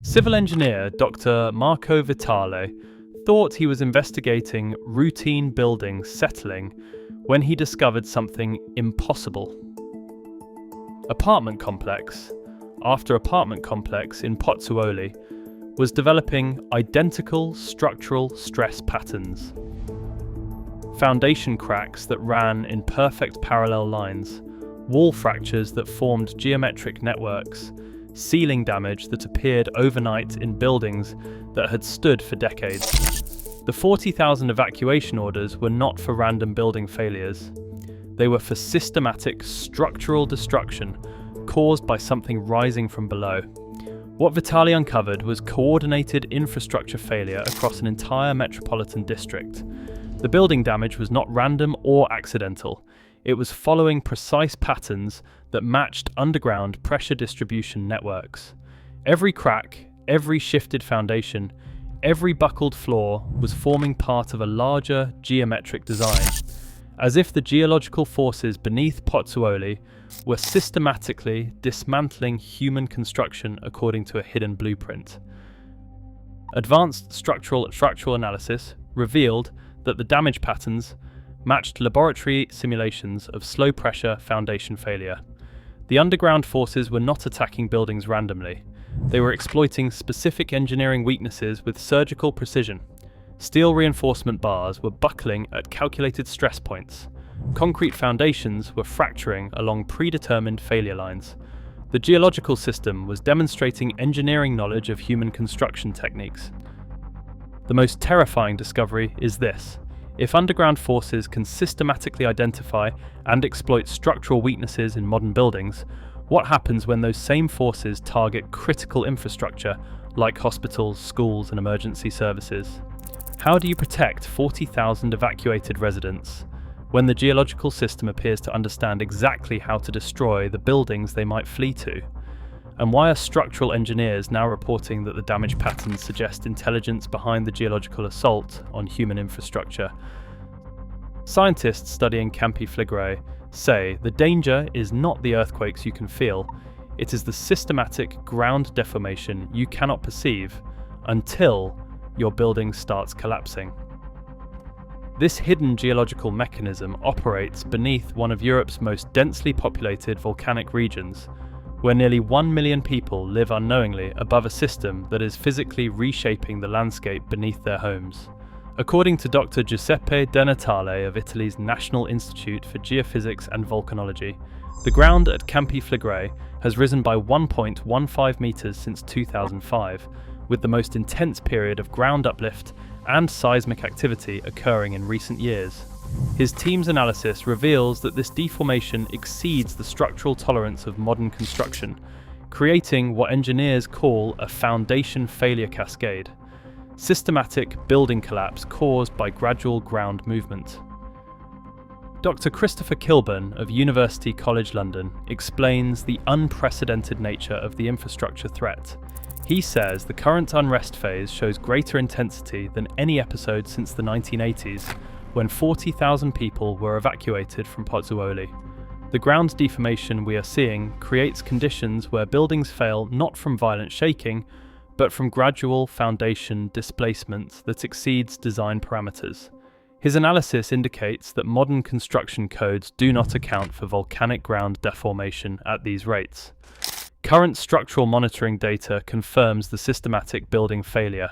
Civil engineer Dr. Marco Vitale thought he was investigating routine buildings settling when he discovered something impossible. Apartment complex after apartment complex in Pozzuoli was developing identical structural stress patterns. Foundation cracks that ran in perfect parallel lines, wall fractures that formed geometric networks, ceiling damage that appeared overnight in buildings that had stood for decades. The 40,000 evacuation orders were not for random building failures. They were for systematic structural destruction caused by something rising from below. What Vitale uncovered was coordinated infrastructure failure across an entire metropolitan district. The building damage was not random or accidental. It was following precise patterns that matched underground pressure distribution networks. Every crack, every shifted foundation, every buckled floor was forming part of a larger geometric design, as if the geological forces beneath Pozzuoli were systematically dismantling human construction according to a hidden blueprint. Advanced structural analysis revealed that the damage patterns matched laboratory simulations of slow-pressure foundation failure. The underground forces were not attacking buildings randomly. They were exploiting specific engineering weaknesses with surgical precision. Steel reinforcement bars were buckling at calculated stress points. Concrete foundations were fracturing along predetermined failure lines. The geological system was demonstrating engineering knowledge of human construction techniques. The most terrifying discovery is this: if underground forces can systematically identify and exploit structural weaknesses in modern buildings, what happens when those same forces target critical infrastructure like hospitals, schools, and emergency services? How do you protect 40,000 evacuated residents when the geological system appears to understand exactly how to destroy the buildings they might flee to? And why are structural engineers now reporting that the damage patterns suggest intelligence behind the geological assault on human infrastructure? Scientists studying Campi Flegrei say the danger is not the earthquakes you can feel, it is the systematic ground deformation you cannot perceive until your building starts collapsing. This hidden geological mechanism operates beneath one of Europe's most densely populated volcanic regions, where nearly 1 million people live unknowingly above a system that is physically reshaping the landscape beneath their homes. According to Dr. Giuseppe De Natale of Italy's National Institute for Geophysics and Volcanology, the ground at Campi Flegrei has risen by 1.15 meters since 2005, with the most intense period of ground uplift and seismic activity occurring in recent years. His team's analysis reveals that this deformation exceeds the structural tolerance of modern construction, creating what engineers call a foundation failure cascade, systematic building collapse caused by gradual ground movement. Dr. Christopher Kilburn of University College London explains the unprecedented nature of the infrastructure threat. He says the current unrest phase shows greater intensity than any episode since the 1980s, when 40,000 people were evacuated from Pozzuoli. The ground deformation we are seeing creates conditions where buildings fail not from violent shaking, but from gradual foundation displacement that exceeds design parameters. His analysis indicates that modern construction codes do not account for volcanic ground deformation at these rates. Current structural monitoring data confirms the systematic building failure.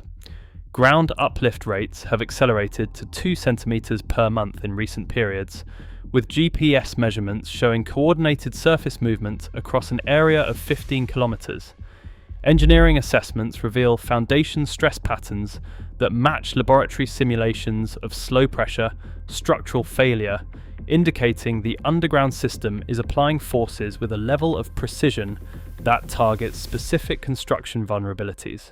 Ground uplift rates have accelerated to 2 centimeters per month in recent periods, with GPS measurements showing coordinated surface movement across an area of 15 kilometers. Engineering assessments reveal foundation stress patterns that match laboratory simulations of slow pressure, structural failure, indicating the underground system is applying forces with a level of precision that targets specific construction vulnerabilities.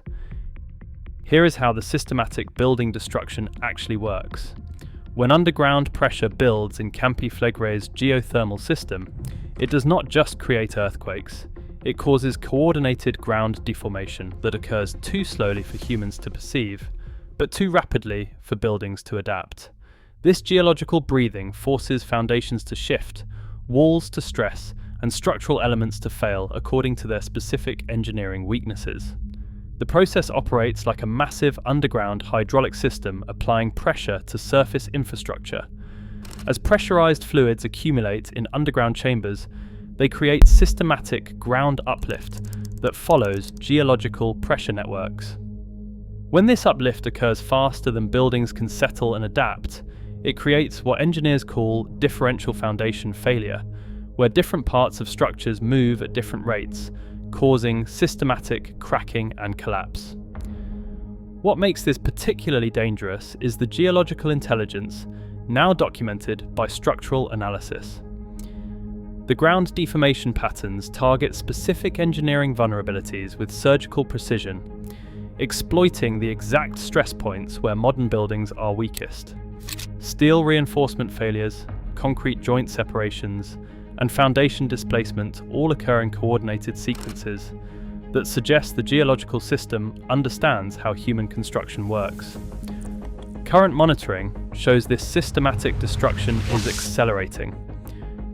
Here is how the systematic building destruction actually works. When underground pressure builds in Campi Flegrei's geothermal system, it does not just create earthquakes, it causes coordinated ground deformation that occurs too slowly for humans to perceive, but too rapidly for buildings to adapt. This geological breathing forces foundations to shift, walls to stress, and structural elements to fail according to their specific engineering weaknesses. The process operates like a massive underground hydraulic system applying pressure to surface infrastructure. As pressurized fluids accumulate in underground chambers, they create systematic ground uplift that follows geological pressure networks. When this uplift occurs faster than buildings can settle and adapt, it creates what engineers call differential foundation failure, where different parts of structures move at different rates, causing systematic cracking and collapse. What makes this particularly dangerous is the geological intelligence now documented by structural analysis. The ground deformation patterns target specific engineering vulnerabilities with surgical precision, exploiting the exact stress points where modern buildings are weakest. Steel reinforcement failures, concrete joint separations, and foundation displacement all occur in coordinated sequences that suggest the geological system understands how human construction works. Current monitoring shows this systematic destruction is accelerating.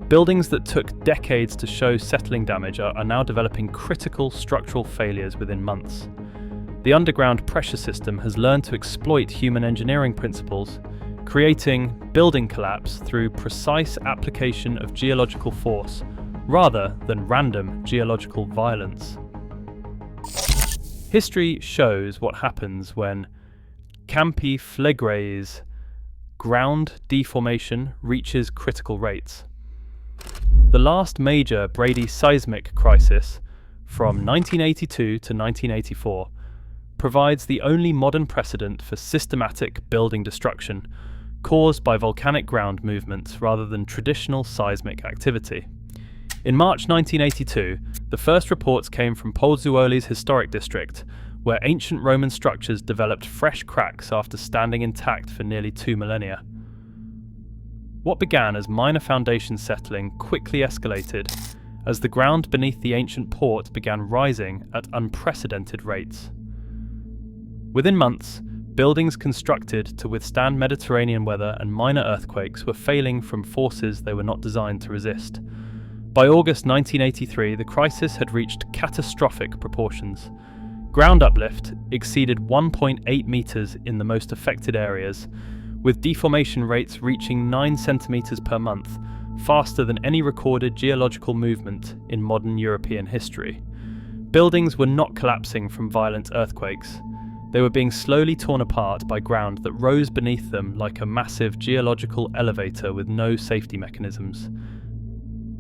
Buildings that took decades to show settling damage are now developing critical structural failures within months. The underground pressure system has learned to exploit human engineering principles, creating building collapse through precise application of geological force rather than random geological violence. History shows what happens when Campi Flegrei's ground deformation reaches critical rates. The last major Bradyseismic crisis, from 1982 to 1984, provides the only modern precedent for systematic building destruction caused by volcanic ground movements rather than traditional seismic activity. In March 1982, the first reports came from Pozzuoli's historic district, where ancient Roman structures developed fresh cracks after standing intact for nearly 2 millennia. What began as minor foundation settling quickly escalated as the ground beneath the ancient port began rising at unprecedented rates. Within months, buildings constructed to withstand Mediterranean weather and minor earthquakes were failing from forces they were not designed to resist. By August 1983, the crisis had reached catastrophic proportions. Ground uplift exceeded 1.8 meters in the most affected areas, with deformation rates reaching 9 centimeters per month, faster than any recorded geological movement in modern European history. Buildings were not collapsing from violent earthquakes. They were being slowly torn apart by ground that rose beneath them like a massive geological elevator with no safety mechanisms.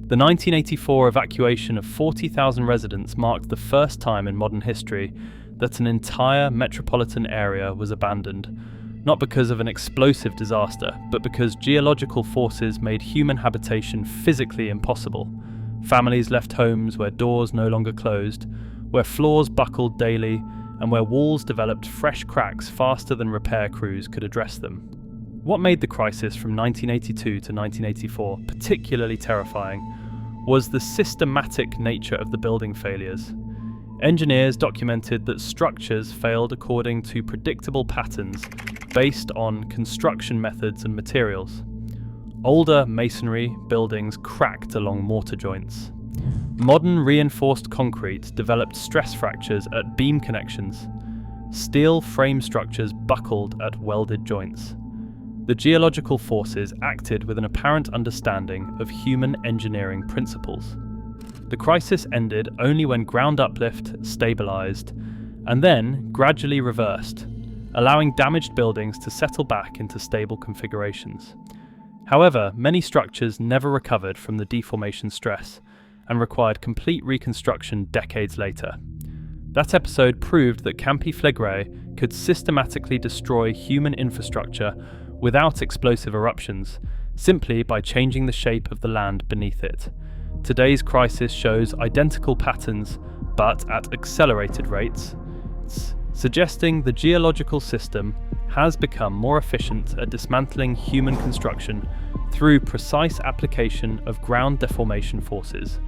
The 1984 evacuation of 40,000 residents marked the first time in modern history that an entire metropolitan area was abandoned, not because of an explosive disaster, but because geological forces made human habitation physically impossible. Families left homes where doors no longer closed, where floors buckled daily, and where walls developed fresh cracks faster than repair crews could address them. What made the crisis from 1982 to 1984 particularly terrifying was the systematic nature of the building failures. Engineers documented that structures failed according to predictable patterns based on construction methods and materials. Older masonry buildings cracked along mortar joints. Modern reinforced concrete developed stress fractures at beam connections. Steel frame structures buckled at welded joints. The geological forces acted with an apparent understanding of human engineering principles. The crisis ended only when ground uplift stabilized and then gradually reversed, allowing damaged buildings to settle back into stable configurations. However, many structures never recovered from the deformation stress and required complete reconstruction decades later. That episode proved that Campi Flegrei could systematically destroy human infrastructure without explosive eruptions, simply by changing the shape of the land beneath it. Today's crisis shows identical patterns, but at accelerated rates, suggesting the geological system has become more efficient at dismantling human construction through precise application of ground deformation forces.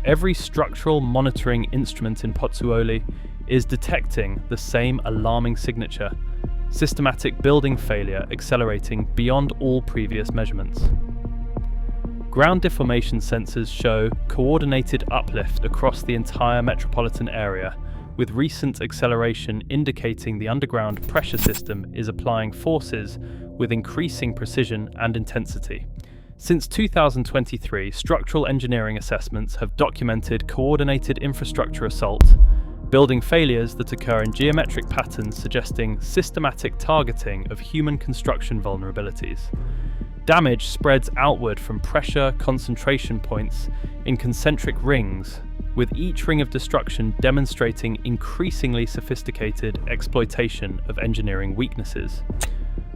Every structural monitoring instrument in Pozzuoli is detecting the same alarming signature: systematic building failure accelerating beyond all previous measurements. Ground deformation sensors show coordinated uplift across the entire metropolitan area, with recent acceleration indicating the underground pressure system is applying forces with increasing precision and intensity. Since 2023, structural engineering assessments have documented coordinated infrastructure assault, building failures that occur in geometric patterns suggesting systematic targeting of human construction vulnerabilities. Damage spreads outward from pressure concentration points in concentric rings, with each ring of destruction demonstrating increasingly sophisticated exploitation of engineering weaknesses.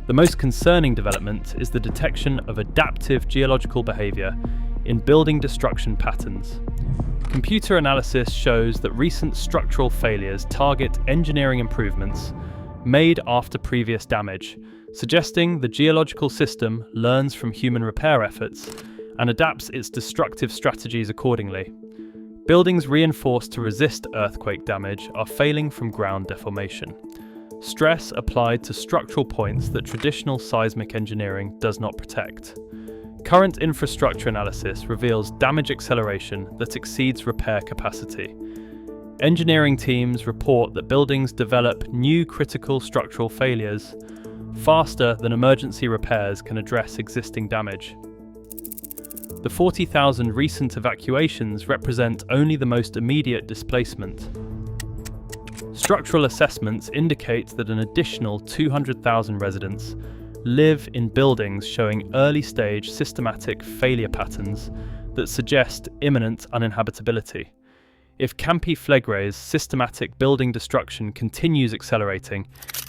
The most concerning development is the detection of adaptive geological behavior in building destruction patterns. Computer analysis shows that recent structural failures target engineering improvements made after previous damage, suggesting the geological system learns from human repair efforts and adapts its destructive strategies accordingly. Buildings reinforced to resist earthquake damage are failing from ground deformation. Stress applied to structural points that traditional seismic engineering does not protect. Current infrastructure analysis reveals damage acceleration that exceeds repair capacity. Engineering teams report that buildings develop new critical structural failures faster than emergency repairs can address existing damage. The 40,000 recent evacuations represent only the most immediate displacement. Structural assessments indicate that an additional 200,000 residents live in buildings showing early-stage systematic failure patterns that suggest imminent uninhabitability. If Campi Flegrei's systematic building destruction continues accelerating,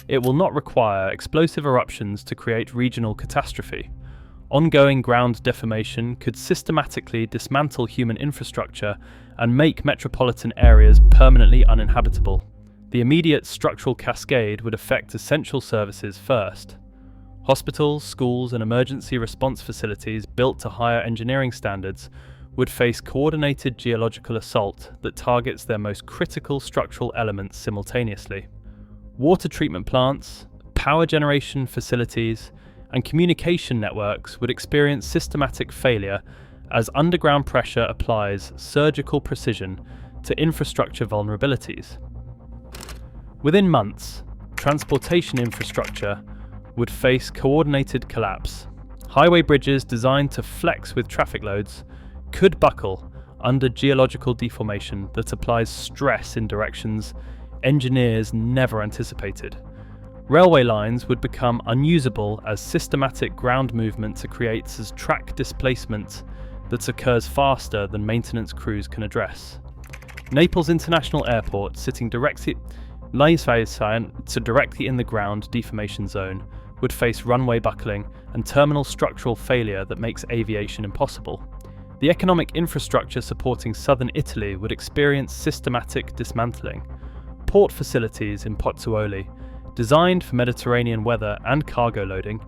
it will not require explosive eruptions to create regional catastrophe. Ongoing ground deformation could systematically dismantle human infrastructure and make metropolitan areas permanently uninhabitable. The immediate structural cascade would affect essential services first. Hospitals, schools, and emergency response facilities built to higher engineering standards would face coordinated geological assault that targets their most critical structural elements simultaneously. Water treatment plants, power generation facilities, and communication networks would experience systematic failure as underground pressure applies surgical precision to infrastructure vulnerabilities. Within months, transportation infrastructure would face coordinated collapse. Highway bridges designed to flex with traffic loads could buckle under geological deformation that applies stress in directions engineers never anticipated. Railway lines would become unusable as systematic ground movement creates as track displacement that occurs faster than maintenance crews can address. Naples International Airport, sitting directly in the ground deformation zone, would face runway buckling and terminal structural failure that makes aviation impossible. The economic infrastructure supporting southern Italy would experience systematic dismantling. Port facilities in Pozzuoli, designed for Mediterranean weather and cargo loading,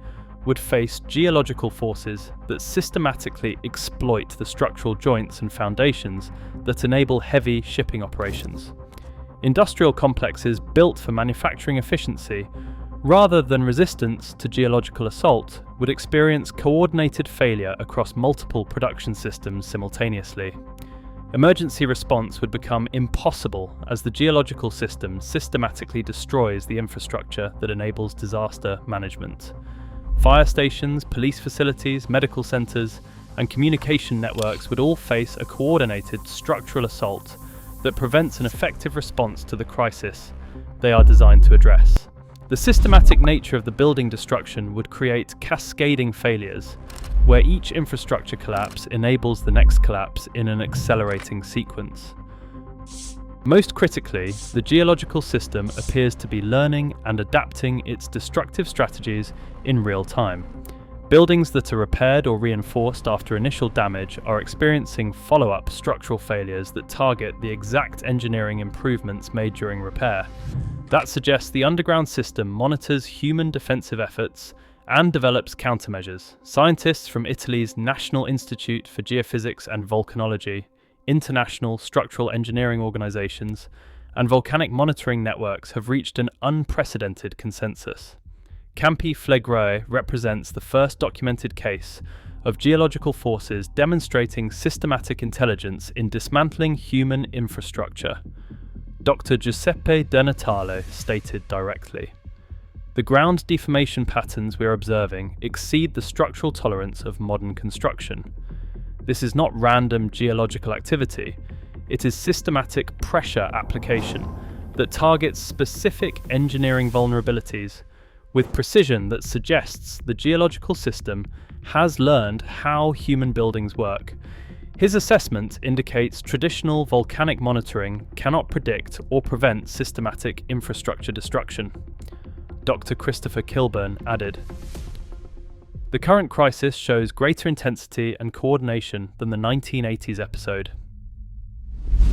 would face geological forces that systematically exploit the structural joints and foundations that enable heavy shipping operations. Industrial complexes built for manufacturing efficiency, rather than resistance to geological assault, would experience coordinated failure across multiple production systems simultaneously. Emergency response would become impossible as the geological system systematically destroys the infrastructure that enables disaster management. Fire stations, police facilities, medical centres, and communication networks would all face a coordinated structural assault that prevents an effective response to the crisis they are designed to address. The systematic nature of the building destruction would create cascading failures, where each infrastructure collapse enables the next collapse in an accelerating sequence. Most critically, the geological system appears to be learning and adapting its destructive strategies in real time. Buildings that are repaired or reinforced after initial damage are experiencing follow-up structural failures that target the exact engineering improvements made during repair. That suggests the underground system monitors human defensive efforts and develops countermeasures. Scientists from Italy's National Institute for Geophysics and Volcanology, international structural engineering organizations, and volcanic monitoring networks have reached an unprecedented consensus. Campi Flegrei represents the first documented case of geological forces demonstrating systematic intelligence in dismantling human infrastructure. Dr. Giuseppe De Natale stated directly. The ground deformation patterns we are observing exceed the structural tolerance of modern construction. This is not random geological activity, it is systematic pressure application that targets specific engineering vulnerabilities with precision that suggests the geological system has learned how human buildings work. His assessment indicates traditional volcanic monitoring cannot predict or prevent systematic infrastructure destruction. Dr. Christopher Kilburn added, "The current crisis shows greater intensity and coordination than the 1980s episode.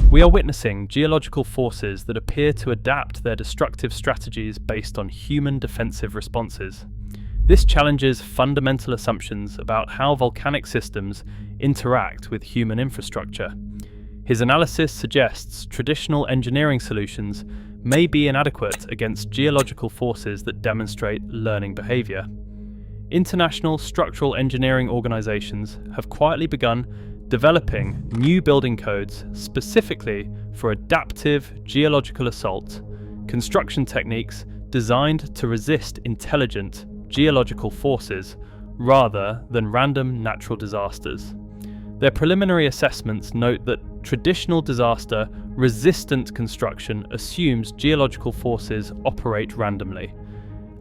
We are witnessing geological forces that appear to adapt their destructive strategies based on human defensive responses. This challenges fundamental assumptions about how volcanic systems interact with human infrastructure. His analysis suggests traditional engineering solutions may be inadequate against geological forces that demonstrate learning behavior. International structural engineering organizations have quietly begun developing new building codes specifically for adaptive geological assault, construction techniques designed to resist intelligent geological forces rather than random natural disasters. Their preliminary assessments note that traditional disaster-resistant construction assumes geological forces operate randomly.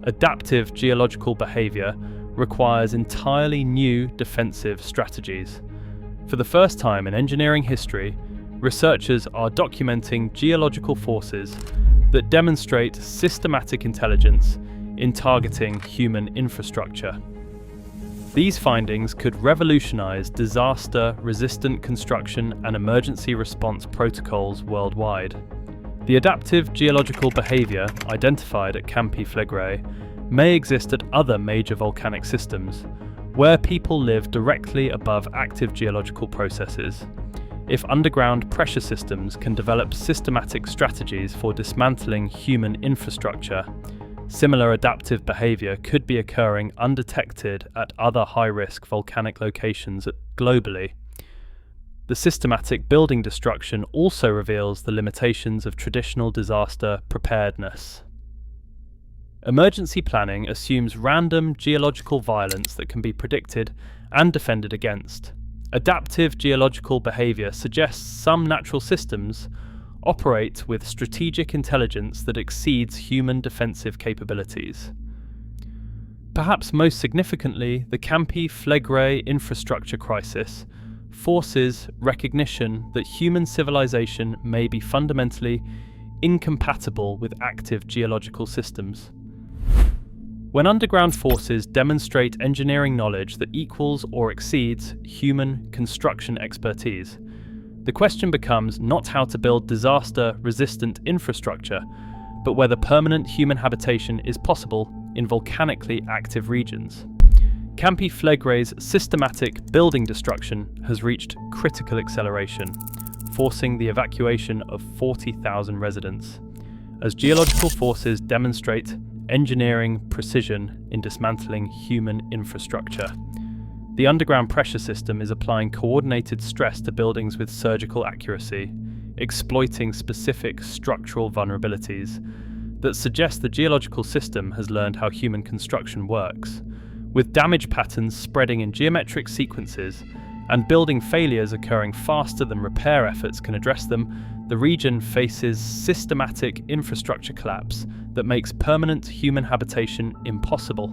Adaptive geological behavior requires entirely new defensive strategies. For the first time in engineering history, researchers are documenting geological forces that demonstrate systematic intelligence in targeting human infrastructure. These findings could revolutionize disaster-resistant construction and emergency response protocols worldwide. The adaptive geological behavior identified at Campi Flegrei may exist at other major volcanic systems, where people live directly above active geological processes. If underground pressure systems can develop systematic strategies for dismantling human infrastructure, similar adaptive behavior could be occurring undetected at other high-risk volcanic locations globally. The systematic building destruction also reveals the limitations of traditional disaster preparedness. Emergency planning assumes random geological violence that can be predicted and defended against. Adaptive geological behavior suggests some natural systems operate with strategic intelligence that exceeds human defensive capabilities. Perhaps most significantly, the Campi Flegrei infrastructure crisis forces recognition that human civilization may be fundamentally incompatible with active geological systems. When underground forces demonstrate engineering knowledge that equals or exceeds human construction expertise, the question becomes not how to build disaster-resistant infrastructure, but whether permanent human habitation is possible in volcanically active regions. Campi Flegrei's systematic building destruction has reached critical acceleration, forcing the evacuation of 40,000 residents, as geological forces demonstrate engineering precision in dismantling human infrastructure. The underground pressure system is applying coordinated stress to buildings with surgical accuracy, exploiting specific structural vulnerabilities that suggest the geological system has learned how human construction works. With damage patterns spreading in geometric sequences and building failures occurring faster than repair efforts can address them, the region faces systematic infrastructure collapse that makes permanent human habitation impossible.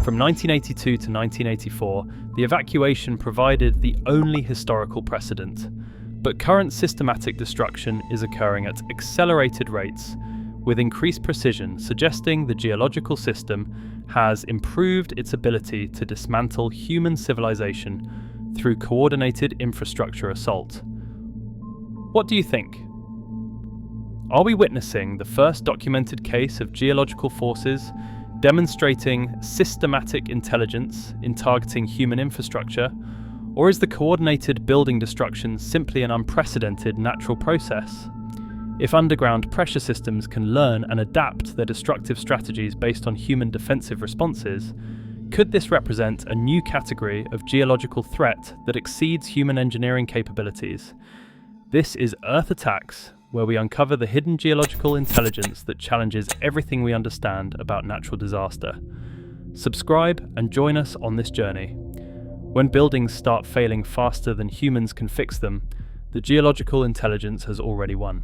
From 1982 to 1984, the evacuation provided the only historical precedent, but current systematic destruction is occurring at accelerated rates, with increased precision suggesting the geological system has improved its ability to dismantle human civilization through coordinated infrastructure assault. What do you think? Are we witnessing the first documented case of geological forces demonstrating systematic intelligence in targeting human infrastructure, or is the coordinated building destruction simply an unprecedented natural process? If underground pressure systems can learn and adapt their destructive strategies based on human defensive responses, could this represent a new category of geological threat that exceeds human engineering capabilities? This is Earth Attacks where we uncover the hidden geological intelligence that challenges everything we understand about natural disaster. Subscribe and join us on this journey. When buildings start failing faster than humans can fix them, the geological intelligence has already won.